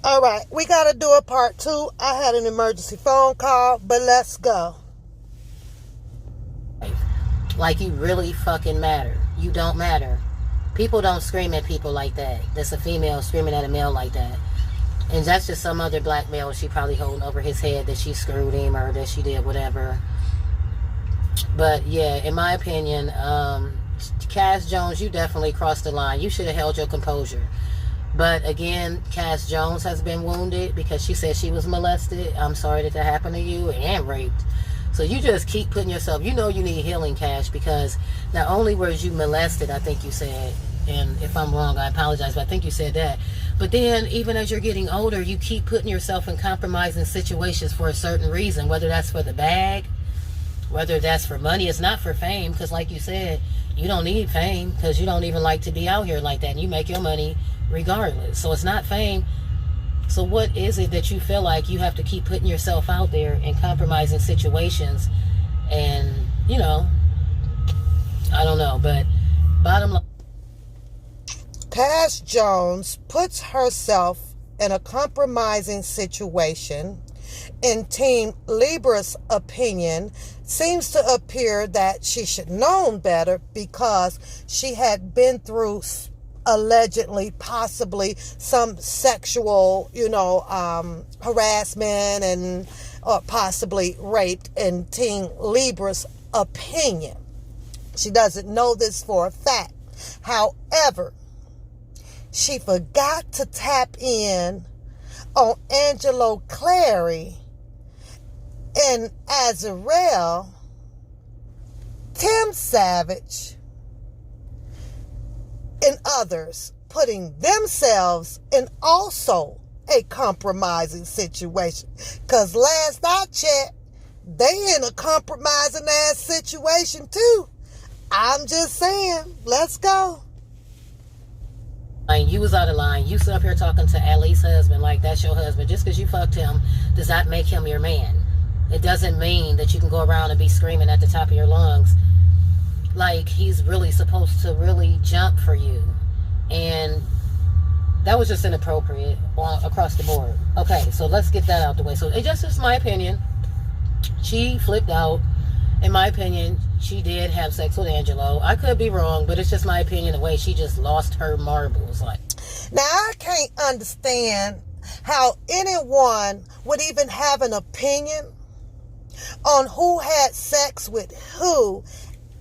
All right, we got to do a part two. I had an emergency phone call, but let's go. Like you really fucking matter. You don't matter. People don't scream at people like that. That's a female screaming at a male like that. And that's just some other black male she probably holding over his head that she screwed him or that she did whatever. But yeah, in my opinion, Cass Jones, you definitely crossed the line. You should have held your composure. But again, Cass Jones has been wounded because she said she was molested. I'm sorry that happened to you and raped. So you just keep putting yourself, you know you need healing, Cash, because not only were you molested, I think you said, and if I'm wrong, I apologize, but I think you said that. But then even as you're getting older, you keep putting yourself in compromising situations for a certain reason, whether that's for the bag, whether that's for money. It's not for fame, because like you said, you don't need fame because you don't even like to be out here like that, and you make your money regardless. So it's not fame. So what is it that you feel like you have to keep putting yourself out there in compromising situations? And, you know, I don't know, but bottom line. Cass Jones puts herself in a compromising situation. In Team Libra's opinion, seems to appear that she should known better because she had been through allegedly, possibly some sexual, harassment and or possibly raped in Team Libra's opinion. She doesn't know this for a fact. However, she forgot to tap in on Angelo Clary and Azarel, Tim Savage, and others, putting themselves in also a compromising situation. Because last I checked, they in a compromising ass situation too. I'm just saying, let's go. You was out of line. You sit up here talking to Ali's husband like that's your husband. Just because you fucked him does not make him your man. It doesn't mean that you can go around and be screaming at the top of your lungs like he's really supposed to really jump for you. And that was just inappropriate across the board. Okay, so let's get that out the way. So it just is my opinion. She flipped out. In my opinion, she did have sex with Angelo. I could be wrong, but it's just my opinion, the way she just lost her marbles. Like, now, I can't understand how anyone would even have an opinion on who had sex with who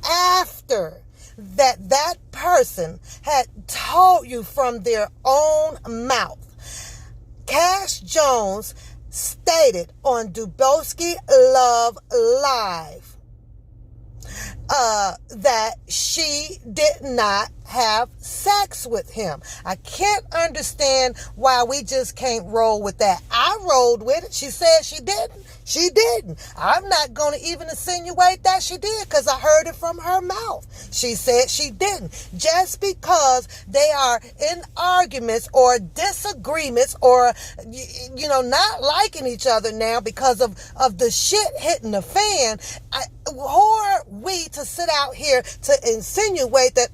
after that person had told you from their own mouth. Cass Jones stated on Dubowski Love Live that she did not have sex with him. I can't understand why we just can't roll with that. I rolled with it. She said she didn't. She didn't. I'm not going to even insinuate that she did because I heard it from her mouth. She said she didn't. Just because they are in arguments or disagreements or, not liking each other now because of the shit hitting the fan, who are we to sit out here to insinuate that,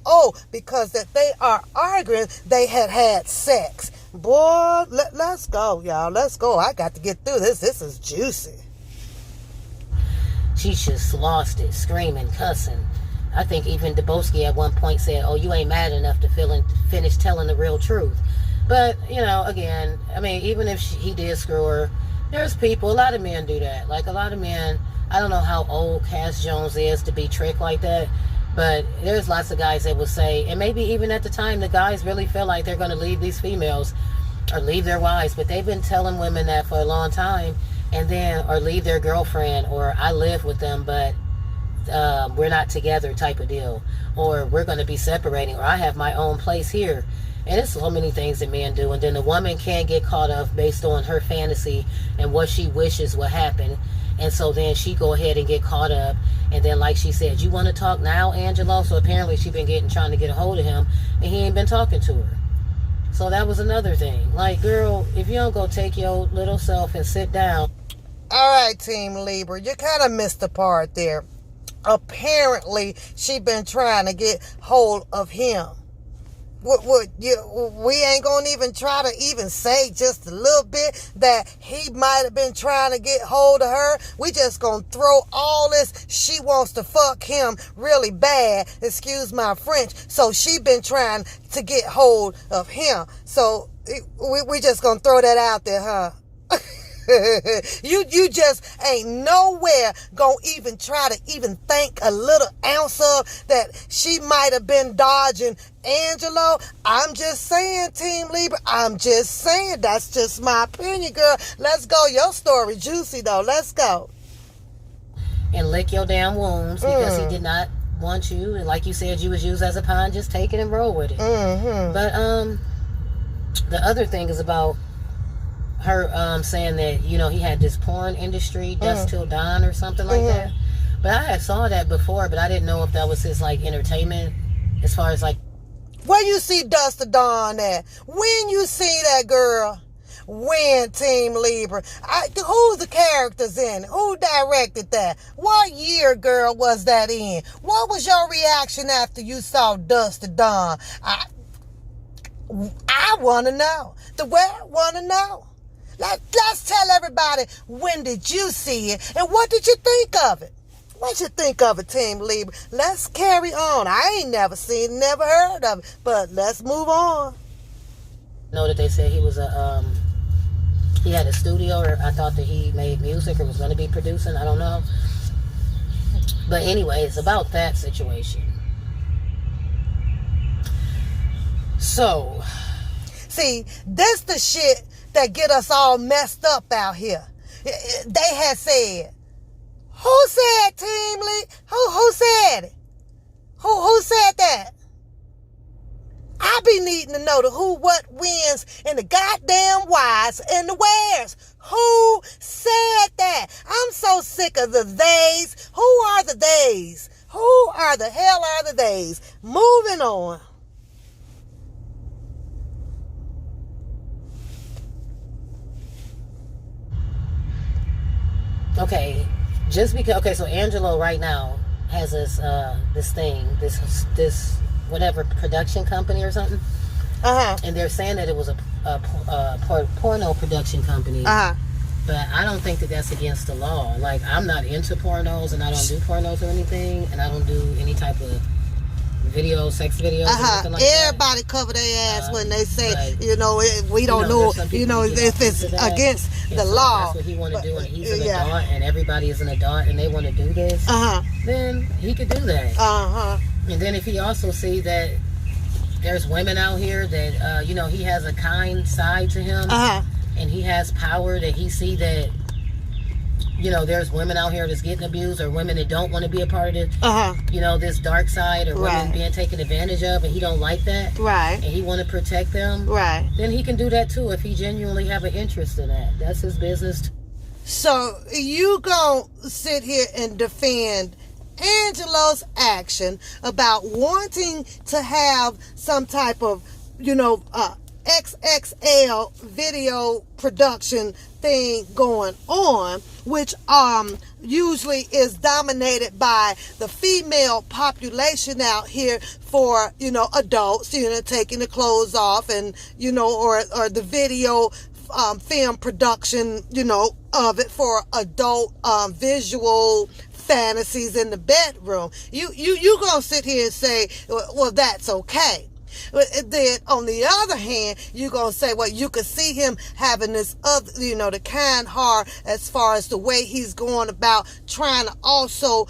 because that they are arguing, they had sex? Boy, let's go, y'all. Let's go. I got to get through this. This is juicy. she just lost it, screaming, cussing. I think even Dubowski at one point said, "Oh, you ain't mad enough to finish telling the real truth." But, again, I mean, even if he did screw her, there's people, a lot of men do that. Like, a lot of men, I don't know how old Cass Jones is to be tricked like that, but there's lots of guys that will say, and maybe even at the time, the guys really feel like they're going to leave these females or leave their wives, but they've been telling women that for a long time, and then, or leave their girlfriend, or I live with them, but we're not together type of deal, or we're going to be separating, or I have my own place here. And it's so many things that men do, and then the woman can't get caught up based on her fantasy and what she wishes will happen, and so then she go ahead and get caught up, and then like she said, you want to talk now, Angelo? So apparently she been trying to get a hold of him, and he ain't been talking to her. So that was another thing. Like, girl, if you don't go take your little self and sit down. All right, Team Libra, you kind of missed the part there. Apparently, she been trying to get hold of him. we ain't gonna even try to even say just a little bit that he might have been trying to get hold of her. We just gonna throw all this, she wants to fuck him really bad, excuse my French, so she been trying to get hold of him. So we just gonna throw that out there, huh? You just ain't nowhere gonna even try to even think a little ounce of that she might have been dodging Angelo. I'm just saying, Team Libra. I'm just saying. That's just my opinion, girl. Let's go. Your story juicy though. Let's go. And lick your damn wounds because he did not want you. And like you said, you was used as a pawn. Just take it and roll with it. Mm-hmm. But the other thing is about her saying that, you know, he had this porn industry, Dusk Till Dawn or something like that. But I had saw that before, but I didn't know if that was his like entertainment as far as like. Where you see Dusk Till Dawn at? When you see that, girl? When, Team Libra? Who's the characters in it? Who directed that? What year, girl, was that in? What was your reaction after you saw Dusk Till Dawn? I want to know. The world want to know. Let's tell everybody, when did you see it and what did you think of it? What you think of it, Team Libra? Let's carry on. I ain't never seen, never heard of it, but let's move on. Know that they said he was he had a studio, or I thought that he made music or was going to be producing. I don't know. But anyway, it's about that situation. So, see, this the shit that get us all messed up out here. They had said, who said, Team Lee? Who said it? Who said that? I be needing to know the who, what, wins, and the goddamn whys and the wheres. Who said that? I'm so sick of the theys. Who are the theys? Who are the hell are the theys? Moving on. okay, just because, okay, so Angelo right now has this whatever production company or something. And they're saying that it was a porno production company. But I don't think that that's against the law. Like, I'm not into pornos, and I don't do pornos or anything, and I don't do any type of sex videos or anything like Everybody that. cover their ass when they say, like, you know, we don't know, you know, if it's against the law. That's what he want to do, and he's an adult, and everybody is an adult, and they want to do this. Then he could do that. And then if he also see that there's women out here that, you know, he has a kind side to him, and he has power, that he see that, you know, there's women out here that's getting abused, or women that don't want to be a part of it, you know, this dark side, or women being taken advantage of, and he don't like that, and he want to protect them, then he can do that too if he genuinely have an interest in that. That's his business. So you gonna sit here and defend Angelo's action about wanting to have some type of, you know, XXL video production thing going on, which usually is dominated by the female population out here for, you know, adults, you know, taking the clothes off, and, you know, or the video film production, you know, of it for adult visual fantasies in the bedroom. You gonna sit here and say, well, that's okay. But then on the other hand, you're going to say, well, you could see him having this other, you know, the kind heart as far as the way he's going about trying to also,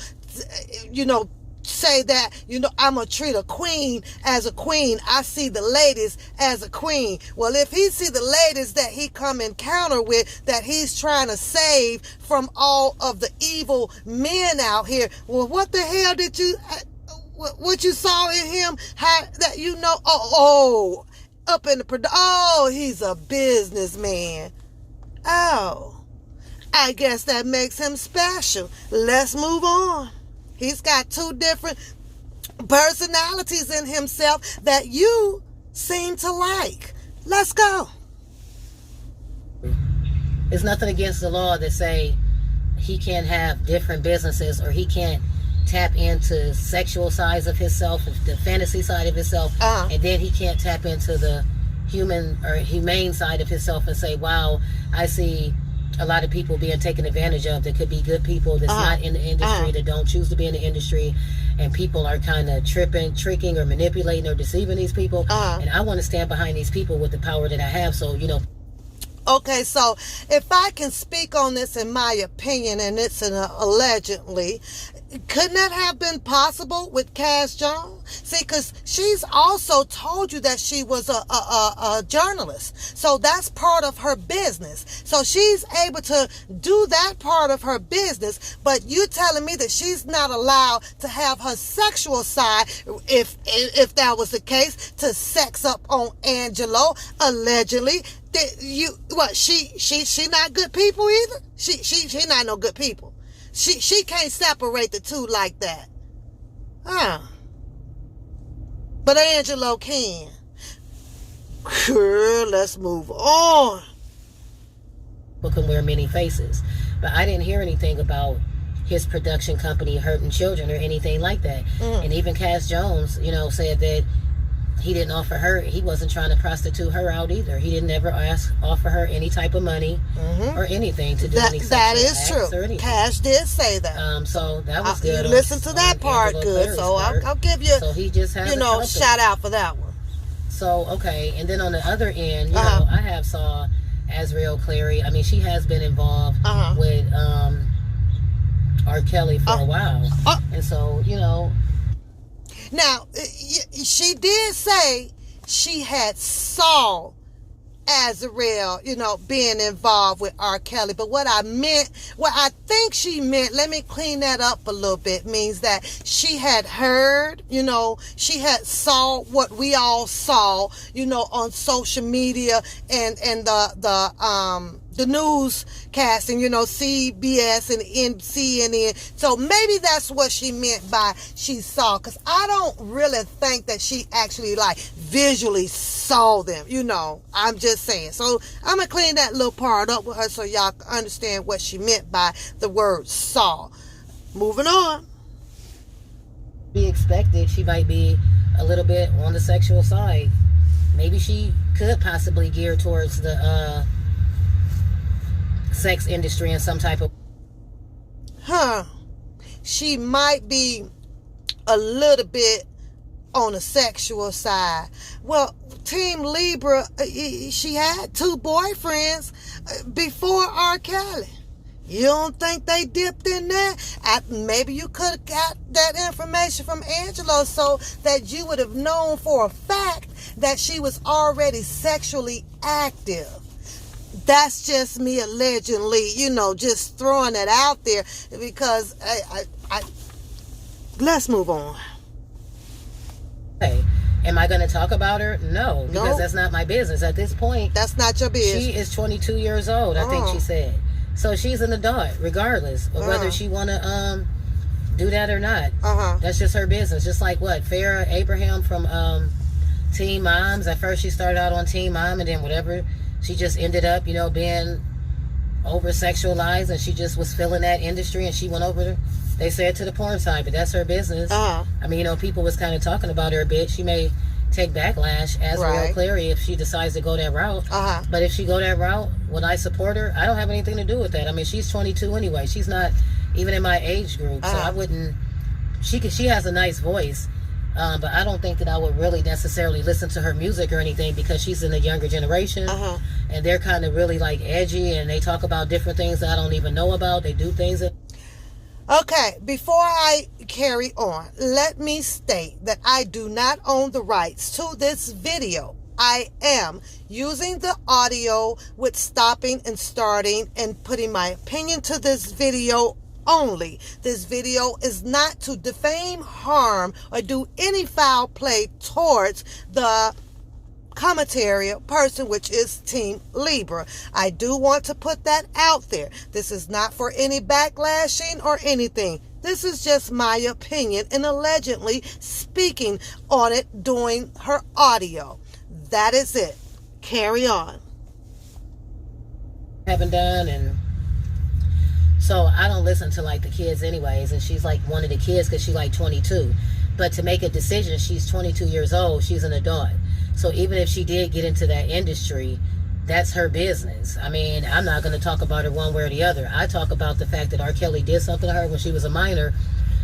you know, say that, you know, I'm going to treat a queen as a queen. I see the ladies as a queen. Well, if he see the ladies that he come encounter with, that he's trying to save from all of the evil men out here, well, what the hell did you... what you saw in him, how that, you know, up in the he's a businessman. Oh, I guess that makes him special. Let's move on. He's got two different personalities in himself that you seem to like. Let's go. There's nothing against the law that say he can't have different businesses, or he can't tap into sexual sides of himself, the fantasy side of himself, and then he can't tap into the human or humane side of himself and say, wow, I see a lot of people being taken advantage of that could be good people that's not in the industry, that don't choose to be in the industry, and people are kind of tricking or manipulating or deceiving these people. And I want to stand behind these people with the power that I have. So, you know. Okay, so if I can speak on this in my opinion, and it's an allegedly, couldn't that have been possible with Cass Jones? See, because she's also told you that she was a journalist. So that's part of her business. So she's able to do that part of her business, but you telling me that she's not allowed to have her sexual side, if that was the case, to sex up on Angelo, allegedly. She not good people either? She not no good people. She can't separate the two like that. But Angelo can. Girl, let's move on. People can wear many faces. But I didn't hear anything about his production company hurting children or anything like that. And even Cass Jones, you know, said that he didn't offer her, he wasn't trying to prostitute her out either. He didn't ever offer her any type of money or anything to do any sexual That is acts true. Or anything. Cash did say that. So that was good. You listen to that part good. So I'll give you, so he just has shout out for that one. So, okay. And then on the other end, you know, I have saw Azriel Clary. I mean, she has been involved with R. Kelly for a while. And so, you know. Now, she did say she had saw Azriel, you know, being involved with R. Kelly. But what I think she meant, let me clean that up a little bit, means that she had heard, you know, she had saw what we all saw, you know, on social media and the newscasting, you know, CBS and CNN. So maybe that's what she meant by she saw, because I don't really think that she actually like visually saw them, you know. I'm just saying. So I'm going to clean that little part up with her so y'all can understand what she meant by the word saw. Moving on. Be expected, she might be a little bit on the sexual side. Maybe she could possibly gear towards the sex industry in some type of. She might be a little bit on the sexual side. Well, Team Libra, she had 2 boyfriends before R. Kelly. You don't think they dipped in there? Maybe you could have got that information from Angelo so that you would have known for a fact that she was already sexually active. That's just me allegedly, you know, just throwing it out there, because I let's move on. Hey, am I going to talk about her? No, because that's not my business at this point. That's not your business. She is 22 years old, I think she said. So she's an adult, regardless of whether she want to do that or not. That's just her business. Just like Farrah Abraham from Teen Moms. At first she started out on Teen Mom, and then whatever, she just ended up, you know, being over sexualized, and she just was feeling that industry, and she went over, they said, to the porn side. But that's her business. I mean, you know, people was kind of talking about her a bit. She may take backlash, as Azriel Clary, if she decides to go that route. But if she go that route, would I support her? I don't have anything to do with that. I mean, she's 22 anyway. She's not even in my age group, so I wouldn't. She has a nice voice, but I don't think that I would really necessarily listen to her music or anything, because she's in the younger generation, and they're kind of really like edgy, and they talk about different things that I don't even know about. They do things that. Okay, before I carry on, let me state that I do not own the rights to this video. I am using the audio with stopping and starting and putting my opinion to this video only. This video is not to defame, harm, or do any foul play towards the commentary person, which is Team Libra. I do want to put that out there. This is not for any backlashing or anything. This is just my opinion and allegedly speaking on it during her audio. That is it. Carry on. Haven't done, and So I don't listen to like the kids anyways, and she's like one of the kids because she's like 22. But to make a decision, she's 22 years old. She's an adult. So even if she did get into that industry, that's her business. I mean, I'm not going to talk about her one way or the other. I talk about the fact that R. Kelly did something to her when she was a minor,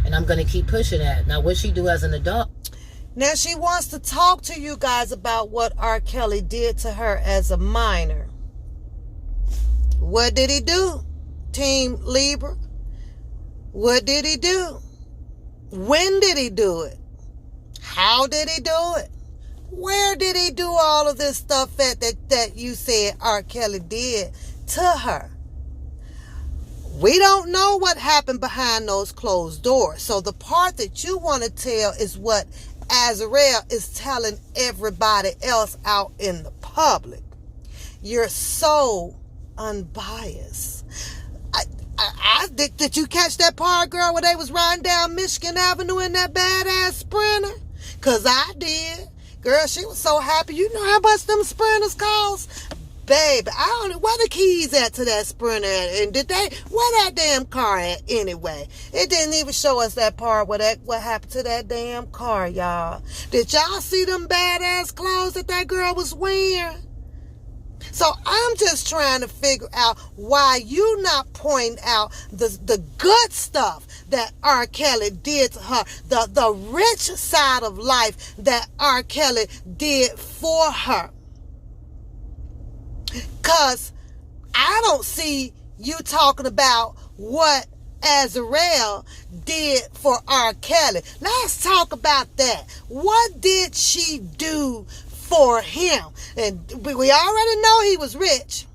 and I'm going to keep pushing that. Now, what she do as an adult? Now she wants to talk to you guys about what R. Kelly did to her as a minor. What did he do, Team Libra? What did he do? When did he do it? How did he do it? Where did he do all of this stuff that you said R. Kelly did to her? We don't know what happened behind those closed doors. So the part that you want to tell is what Azrael is telling everybody else out in the public. You're so unbiased. Did you catch that part, girl, where they was riding down Michigan Avenue in that badass Sprinter? Because I did. Girl, she was so happy. You know how much them Sprinters cost? Baby, I don't know where the keys at to that Sprinter at. And where that damn car at anyway? It didn't even show us that part what happened to that damn car, y'all. Did y'all see them badass clothes that girl was wearing? So I'm just trying to figure out why you not pointing out the good stuff that R. Kelly did to her, the rich side of life that R. Kelly did for her. Because I don't see you talking about what Azrael did for R. Kelly. Let's talk about that. What did she do for him? And we already know he was rich.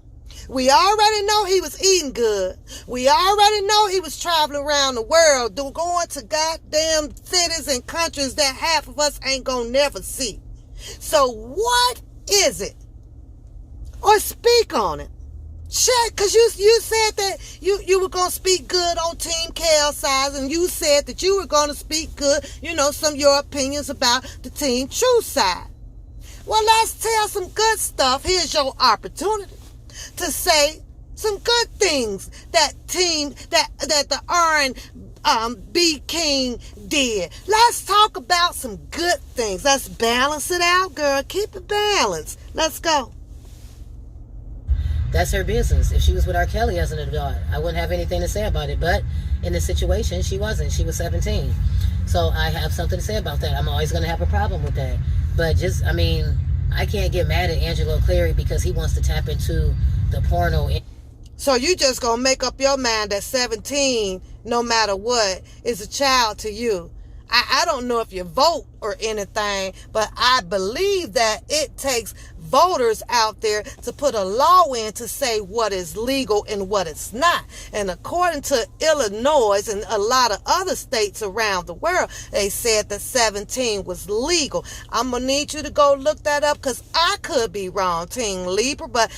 We already know he was eating good. We already know he was traveling around the world, going to goddamn cities and countries that half of us ain't gonna never see. So what is it? Or speak on it. Shit, because you said that you were going to speak good on Team Kel side, and you said that you were going to speak good, some of your opinions about the Team True side. Well, let's tell some good stuff. Here's your opportunity to say some good things that the R&B King did. Let's talk about some good things. Let's balance it out, girl. Keep it balanced. Let's go. That's her business. If she was with R. Kelly as an adult, I wouldn't have anything to say about it. But in this situation, she wasn't. She was 17. So I have something to say about that. I'm always going to have a problem with that. But I can't get mad at Angelo Cleary because he wants to tap into the porno. So you just going to make up your mind that 17, no matter what, is a child to you. I don't know if you vote or anything, but I believe that it takes voters out there to put a law in to say what is legal and what it's not. And according to Illinois and a lot of other states around the world, they said that 17 was legal. I'm going to need you to go look that up because I could be wrong, Team Libra, but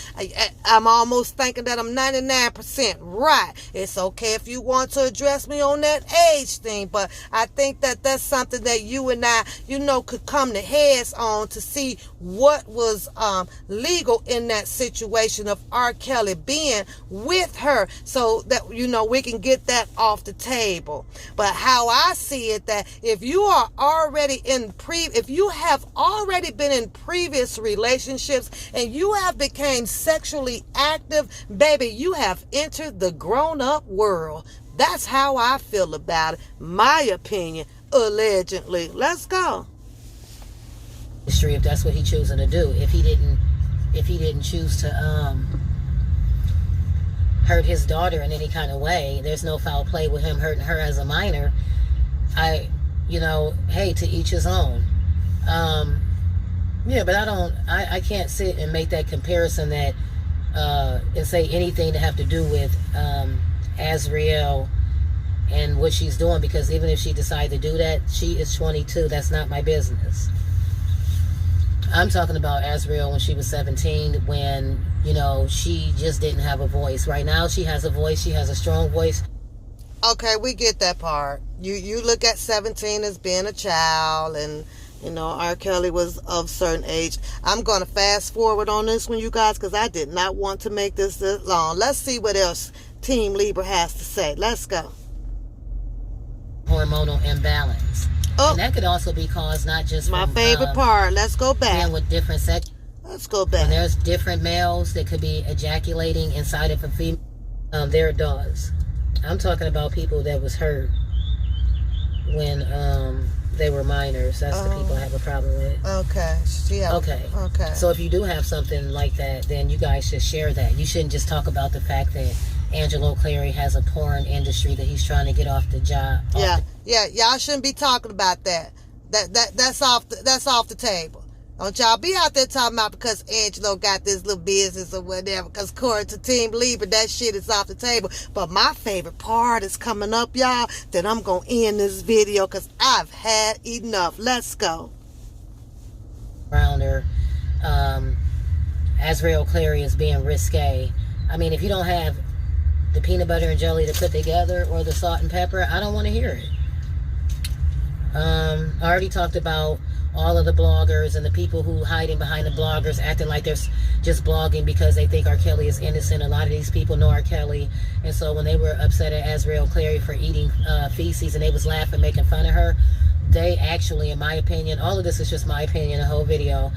I'm almost thinking that I'm 99% right. It's okay if you want to address me on that age thing, but I think that that's something that you and I, could come to heads on to see what was legal in that situation of R. Kelly being with her, so that we can get that off the table. But how I see it, that if you are already if you have already been in previous relationships and you have become sexually active, baby, you have entered the grown-up world. That's how I feel about it. My opinion, allegedly. Let's go. If that's what he choosing to do, if he didn't choose to hurt his daughter in any kind of way, there's no foul play with him hurting her as a minor. Hey, to each his own. But I can't sit and make that comparison that and say anything to have to do with Azrael and what she's doing, because even if she decided to do that, she is 22. That's not my business. I'm talking about Azrael when she was 17, when, she just didn't have a voice. Right now, she has a voice. She has a strong voice. Okay, we get that part. You look at 17 as being a child, and You know, R. Kelly was of certain age. I'm going to fast forward on this one, you guys, because I did not want to make this long. Let's see what else Team Libra has to say. Let's go. Hormonal imbalance. Oh, and that could also be caused not just my from, favorite part. Let's go back. with different sex. Let's go When back. there's different males that could be ejaculating inside of a female, there does. I'm talking about people that was hurt when they were minors. That's the people I have a problem with. Okay. Okay. So if you do have something like that, then you guys should share that. You shouldn't just talk about the fact that Angelo Clary has a porn industry that he's trying to get off the job. Yeah. Y'all shouldn't be talking about that. That's off the table. Don't y'all be out there talking about because Angelo got this little business or whatever. Because according to Team Libra, that shit is off the table. But my favorite part is coming up, y'all. That I'm gonna end this video because I've had enough. Let's go. Around her, Azriel Clary is being risque. I mean, if you don't have the peanut butter and jelly to put together or the salt and pepper, I don't want to hear it. I already talked about all of the bloggers and the people who hiding behind the bloggers acting like they're just blogging because they think R. Kelly is innocent. A lot of these people know R. Kelly, and so when they were upset at Azriel Clary for eating feces and they was laughing, making fun of her, they actually, in my opinion, all of this is just my opinion, the whole video,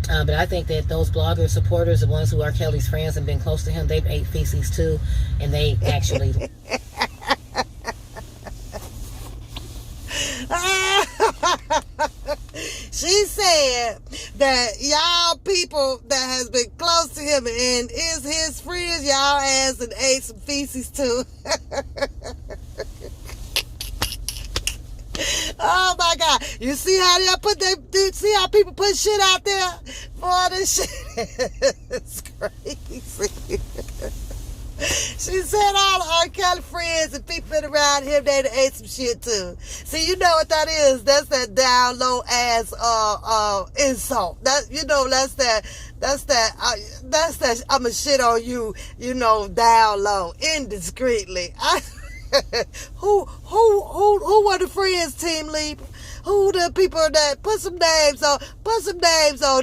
but I think that those blogger supporters, the ones who are Kelly's friends and been close to him, they've ate feces too, and they actually She said that y'all people that has been close to him and is his friends, y'all ass and ate some feces too. Oh my God! You see how they see how people put shit out there for this shit? It's crazy. She said all of R. Kelly friends and people been around him, they ate some shit too. See, you know what that is? That's that down low ass insult. That's that I'ma shit on you, down low, indiscreetly. Who were the friends, Team Libra? Who the people that put some names on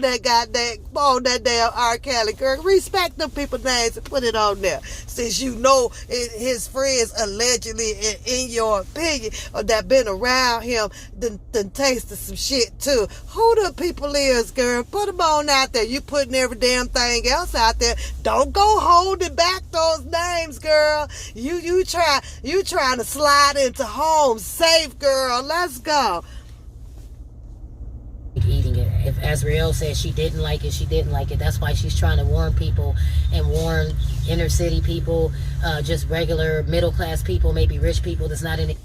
that damn R. Kelly, girl? Respect them people's names and put it on there. Since you know his friends allegedly, in your opinion, or that been around him, done tasted some shit too. Who the people is, girl? Put them on out there. You putting every damn thing else out there. Don't go holding back those names, girl. You trying to slide into home safe, girl. Let's go. Eating it. If Azriel says she didn't like it, she didn't like it. That's why she's trying to warn people and warn inner city people, just regular middle class people, maybe rich people that's not in it.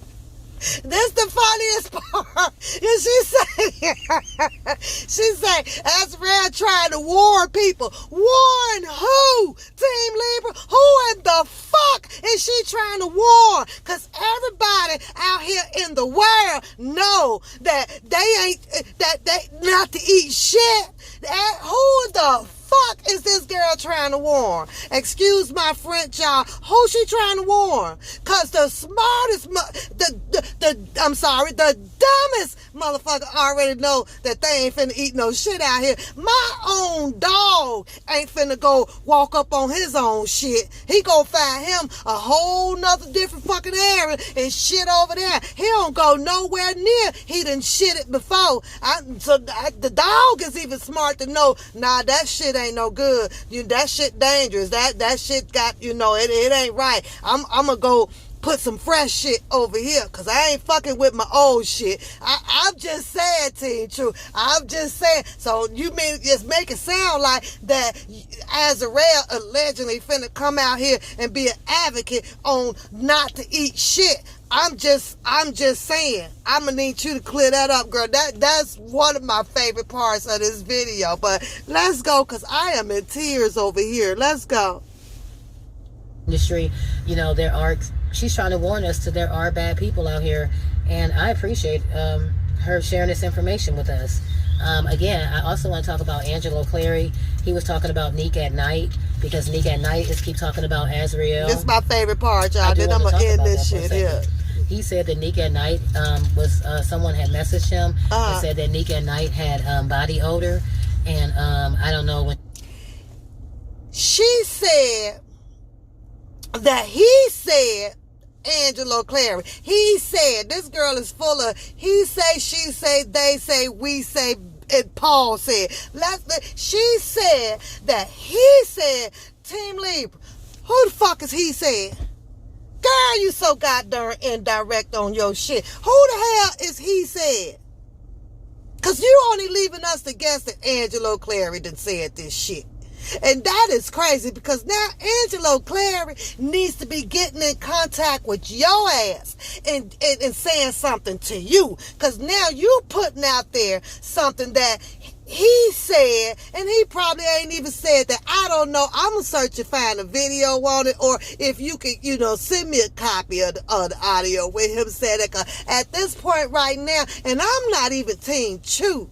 This the funniest part. And she say, Azriel trying to warn people. Warn who? Team Libra? Who in the fuck is she trying to warn? Because everybody out here in the world know that they not to eat shit. Who the fuck is this girl trying to warn? Excuse my French, y'all. Who she trying to warn? Cause the smartest, the dumbest motherfucker already know that they ain't finna eat no shit out here. My own dog ain't finna go walk up on his own shit. He gonna find him a whole nother different fucking area and shit over there. He don't go nowhere near. He done shit it before. The dog is even smart to know, nah, that shit ain't no good. That shit dangerous. That shit got, it ain't right. I'm gonna go put some fresh shit over here because I ain't fucking with my old shit. I'm just saying, Team True. I'm just saying. So you mean just make it sound like that Azriel allegedly finna come out here and be an advocate on not to eat shit. I'm just saying. I'm gonna need you to clear that up, girl. That's one of my favorite parts of this video. But let's go, because I am in tears over here. Let's go. Industry, she's trying to warn us that there are bad people out here, and I appreciate her sharing this information with us. Again, I also want to talk about Angelo Clary. He was talking about Neek at Night, because Neek at Night is keep talking about Azriel. This is my favorite part, y'all. Then I'm gonna end this shit here. he said that Nick at Night was someone had messaged him and said that Nick at Night had body odor, and I don't know when. She said that he said, Angelo Clary, he said, this girl is full of he say, she say, they say, we say, and Paul said. She said that he said, Team Libra. Who the fuck is he said? Girl, you so goddamn indirect on your shit. Who the hell is he said? Because you only leaving us to guess that Angelo Clary done said this shit. And that is crazy, because now Angelo Clary needs to be getting in contact with your ass and saying something to you. Because now you putting out there something that he said, and he probably ain't even said that. I don't know. I'm going to search and find a video on it, or if you could, send me a copy of the audio with him saying that. 'Cause at this point right now, and I'm not even Team Chew,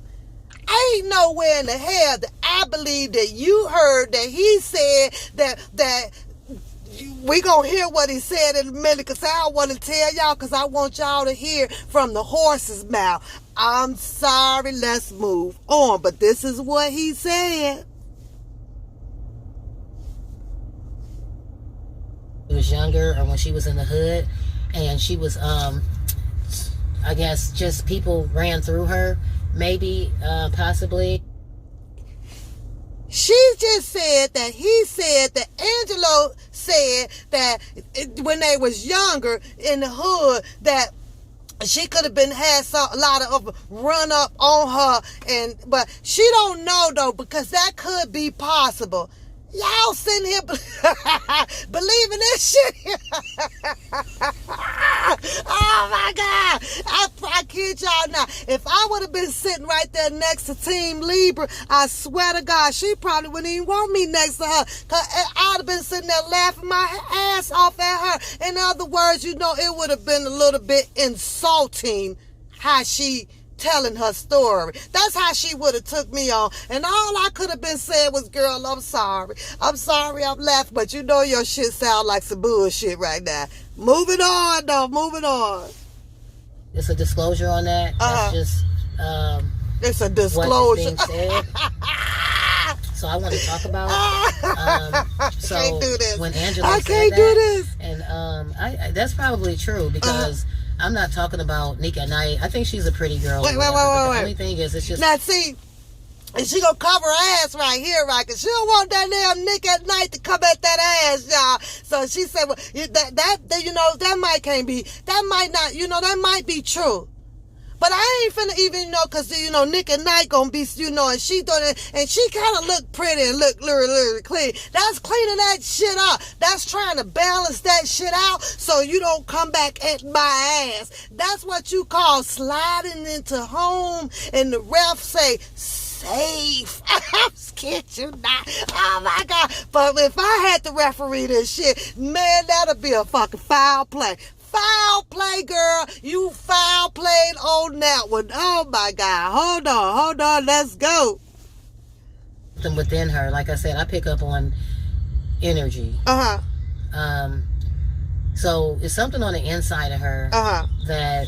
ain't nowhere in the hell that I believe that you heard that he said that we gonna hear what he said in a minute, because I don't want to tell y'all, because I want y'all to hear from the horse's mouth. I'm sorry, let's move on. But this is what he said. She was younger, or when she was in the hood, and she was I guess just people ran through her. Maybe, possibly. She just said that he said that Angelo said that when they was younger in the hood, that she could have had a lot of run up on her, but she don't know though, because that could be possible. Y'all sitting here believing this shit. Oh my God. I kid y'all not. If I would have been sitting right there next to Team Libra, I swear to God, she probably wouldn't even want me next to her. Because I'd have been sitting there laughing my ass off at her. In other words, it would have been a little bit insulting how she telling her story. That's how she would have took me on. And all I could have been saying was, girl, I'm sorry. I'm laughing, but your shit sound like some bullshit right now. Moving on, though. Moving on. It's a disclosure on that. That's just it's a disclosure. What is being said. So I want to talk about so can't do this. When Angela I said can't that, do this. And I that's probably true, because I'm not talking about Nick at Night. I think she's a pretty girl. Wait. The only thing is, it's just... Now, see, and she gonna cover her ass right here, right? Because she don't want that damn Nick at Night to come at that ass, y'all. So she said, well, that might can't be, that might not, that might be true. But I ain't finna even, because, Nick at Night gonna be, and she doing it, and she kind of look pretty and look little clean. That's cleaning that shit up. That's trying to balance that shit out so you don't come back at my ass. That's what you call sliding into home, and the ref say, safe. I'm scared you not. Oh my God. But if I had to referee this shit, man, that'd be a fucking foul play. Foul play, girl. You foul played on that one. Oh my God. Hold on. Let's go. Something within her. Like I said, I pick up on energy. So it's something on the inside of her that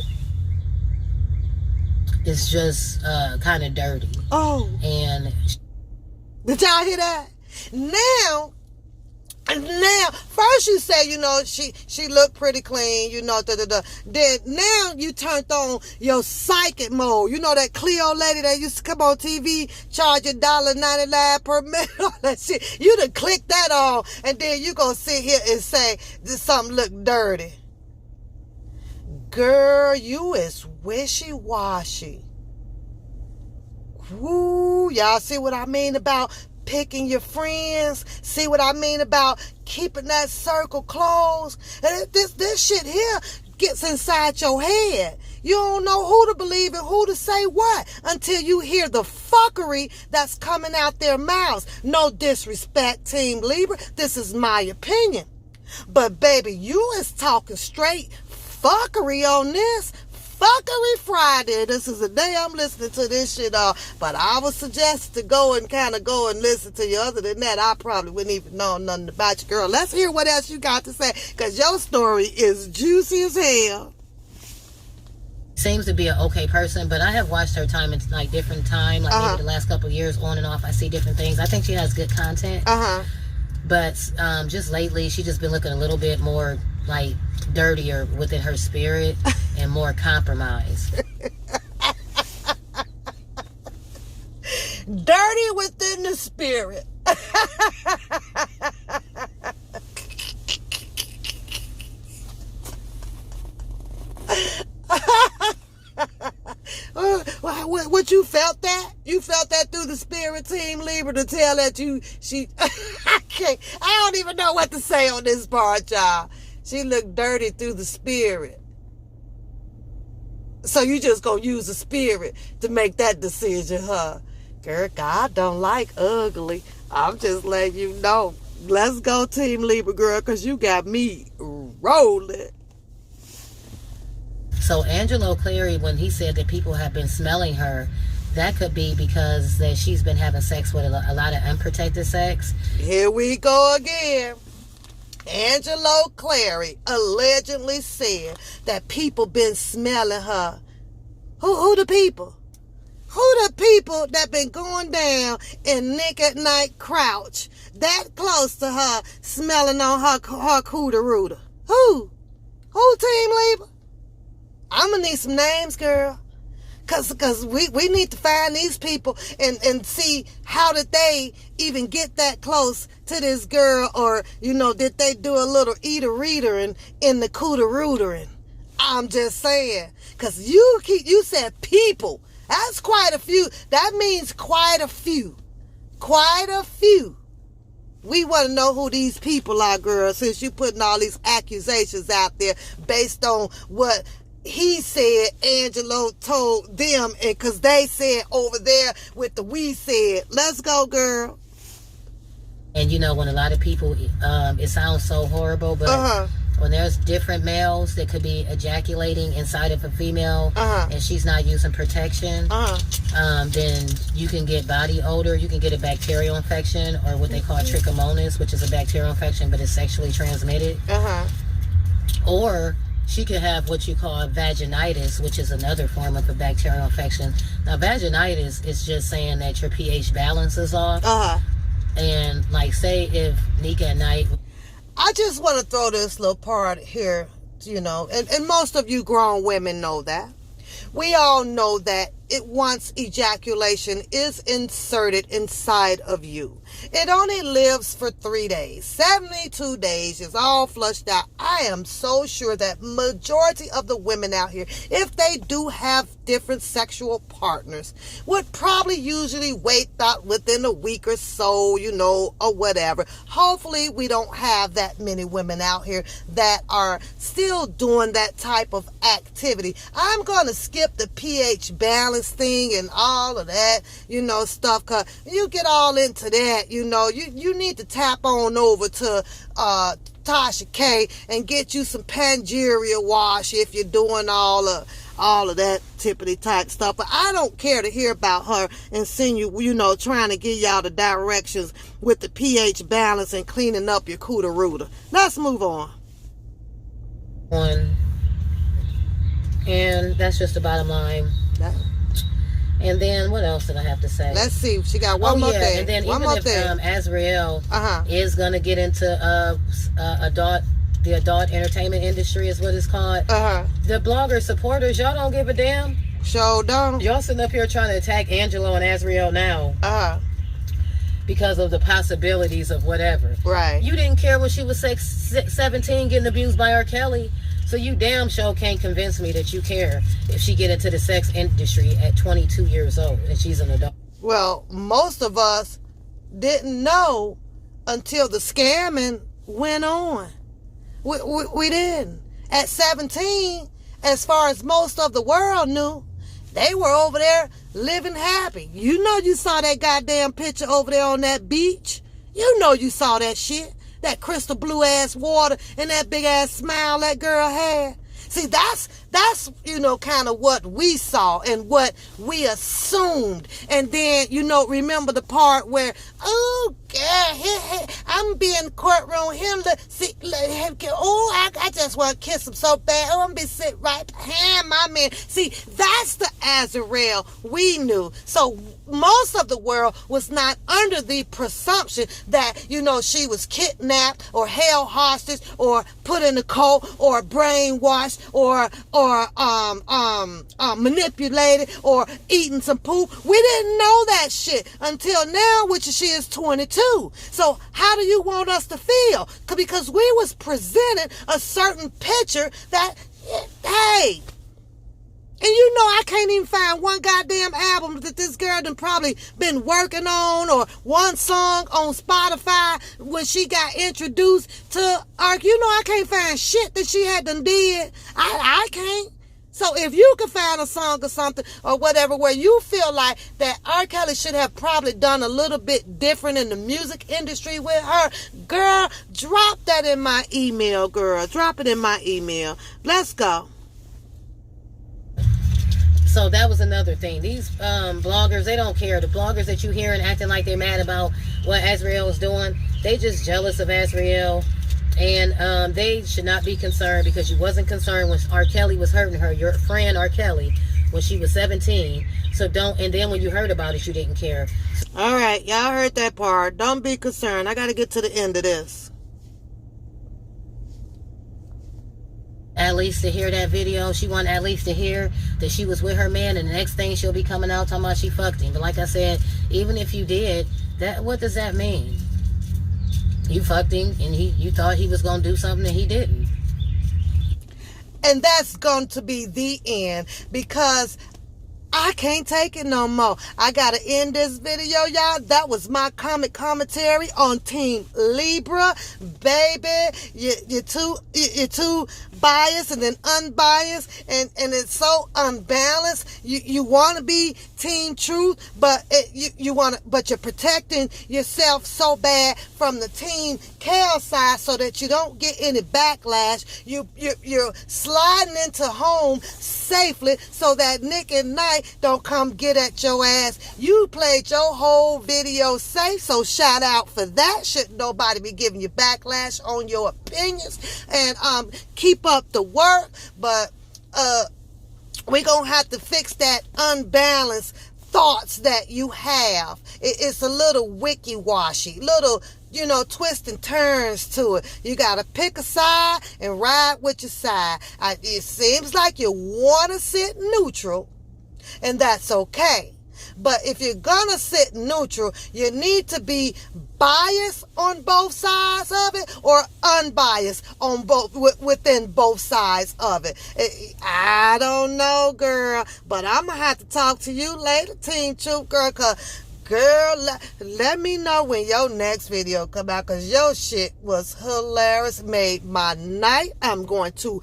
is just kind of dirty. Oh. And did y'all hear that? Now, first you say, she looked pretty clean, Then now you turned on your psychic mode. That Cleo lady that used to come on TV, charge $1.99 per minute, all that shit. You done click that on, and then you gonna sit here and say, this something look dirty. Girl, you is wishy-washy. Woo, y'all see what I mean about picking your friends? See what I mean about keeping that circle closed? And this shit here gets inside your head. You don't know who to believe and who to say what until you hear the fuckery that's coming out their mouths. No disrespect, Team Libra. This is my opinion. But baby, you is talking straight fuckery on this. Fuckery Friday. This is the day I'm listening to this shit but I would suggest to go and listen to you. Other than that, I probably wouldn't even know nothing about you, girl. Let's hear what else you got to say, because your story is juicy as hell. seems to be an okay person, but I have watched her time in like different time, like maybe the last couple of years on and off. I see different things. I think she has good content. But just lately, she just been looking a little bit more like dirtier within her spirit and more compromised. Dirty within the spirit. What you felt that? You felt that through the spirit, Team Libra, to tell that I don't even know what to say on this part, y'all. She looked dirty through the spirit. So you just gonna use the spirit to make that decision, huh? Girl, God don't like ugly. I'm just letting you know. Let's go, Team Libra, girl, because you got me rolling. So Angelo Clary, when he said that people have been smelling her, that could be because that she's been having sex with a lot of unprotected sex. Here we go again. Angelo Clary allegedly said that people been smelling her. Who the people? Who the people that been going down in Nick at Night Crouch that close to her, smelling on her cooter rooter? Who? Who, Team Libra? I'm gonna need some names, girl. Cause we need to find these people and see how did they even get that close to this girl, or did they do a little eater-reader in the cooter-rootering? I'm just saying, cause you said people. That's quite a few. That means quite a few. Quite a few. We want to know who these people are, girl, since you putting all these accusations out there based on what he said Angelo told them, and because they said over there with the we said. Let's go, girl. And when a lot of people, it sounds so horrible, but when there's different males that could be ejaculating inside of a female, and she's not using protection, then you can get body odor, you can get a bacterial infection, or what they call trichomonas, which is a bacterial infection, but it's sexually transmitted. Or she could have what you call vaginitis, which is another form of a bacterial infection. Now, vaginitis is just saying that your pH balance is off. And like, say if Nick at Night... I just want to throw this little part here, and most of you grown women know that. We all know that once ejaculation is inserted inside of you, it only lives for 3 days. 72 days is all flushed out. I am so sure that majority of the women out here, if they do have different sexual partners, would probably usually wait out within a week or so, or whatever. Hopefully we don't have that many women out here that are still doing that type of activity. I'm going to skip the pH balance thing and all of that, stuff, because you get all into that, you need to tap on over to Tasha K and get you some Pangeria wash if you're doing all of that tippity type stuff. But I don't care to hear about her and send you, trying to give y'all the directions with the pH balance and cleaning up your cooter rooter. Let's move on. And that's just the bottom line. And then what else did I have to say? Let's see. She got one more thing. And then one even if Azriel is going to get into the adult entertainment industry, is what it's called. The blogger supporters, y'all don't give a damn. Sure don't. Y'all sitting up here trying to attack Angelo and Azriel now. Because of the possibilities of whatever. Right. You didn't care when she was 17 getting abused by R. Kelly. So you damn sure can't convince me that you care if she get into the sex industry at 22 years old and she's an adult. Well, most of us didn't know until the scamming went on. We didn't. At 17, as far as most of the world knew, they were over there living happy. You saw that goddamn picture over there on that beach. You saw that shit. That crystal blue ass water and that big ass smile that girl had. See, that's That's, kind of what we saw and what we assumed. And then, remember the part where, oh, God, I'm being in the courtroom. I just want to kiss him so bad. Oh, I'm going to be sitting right behind my man. See, that's the Azriel we knew. So most of the world was not under the presumption that, she was kidnapped or held hostage or put in a cult or brainwashed or manipulated or eating some poop. We didn't know that shit until now, which she is 22. So how do you want us to feel? Because we was presented a certain picture that, hey, and I can't even find one goddamn album that this girl done probably been working on, or one song on Spotify when she got introduced to Ark. I can't find shit that she had done did. I can't. So if you can find a song or something or whatever where you feel like that R. Kelly should have probably done a little bit different in the music industry with her, girl, drop that in my email, girl. Drop it in my email. Let's go. So that was another thing. These bloggers, they don't care. The bloggers that you hear and acting like they're mad about what Azriel is doing, they just jealous of Azriel. And they should not be concerned, because you wasn't concerned when R. Kelly was hurting her, your friend R. Kelly, when she was 17. So and then when you heard about it, you didn't care. All right, y'all heard that part. Don't be concerned. I got to get to the end of this. At least to hear that video, she wanted at least to hear that she was with her man, and the next thing she'll be coming out talking about she fucked him. But like I said, even if you did, what does that mean? You fucked him, and you thought he was going to do something, and he didn't. And that's going to be the end, because I can't take it no more. I got to end this video, y'all. That was my commentary on Team Libra. Baby, you're too biased and then unbiased, and it's so unbalanced. You want to be Team Truth, but but you're protecting yourself so bad from the Team Chaos side so that you don't get any backlash. You're sliding into home safely so that Nick and Knight don't come get at your ass. You played your whole video safe, so shout out for that. Should nobody be giving you backlash on your opinions, and keep up the work. But we're gonna have to fix that unbalanced thoughts that you have. It's a little wicky-washy, little twists and turns to it. You got to pick a side and ride with your side. It seems like you want to sit neutral, and that's okay. But if you're going to sit neutral, you need to be biased on both sides of it, or unbiased on within both sides of it. I don't know, girl, but I'm going to have to talk to you later, Team Truth, girl, because girl, let me know when your next video come out, because your shit was hilarious, made my night. I'm going to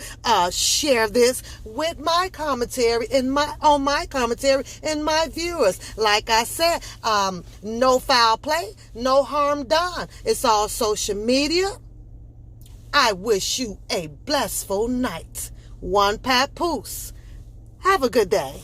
share this with my commentary and my commentary and my viewers. Like I said, no foul play, no harm done. It's all social media. I wish you a blissful night. One papoose. Have a good day.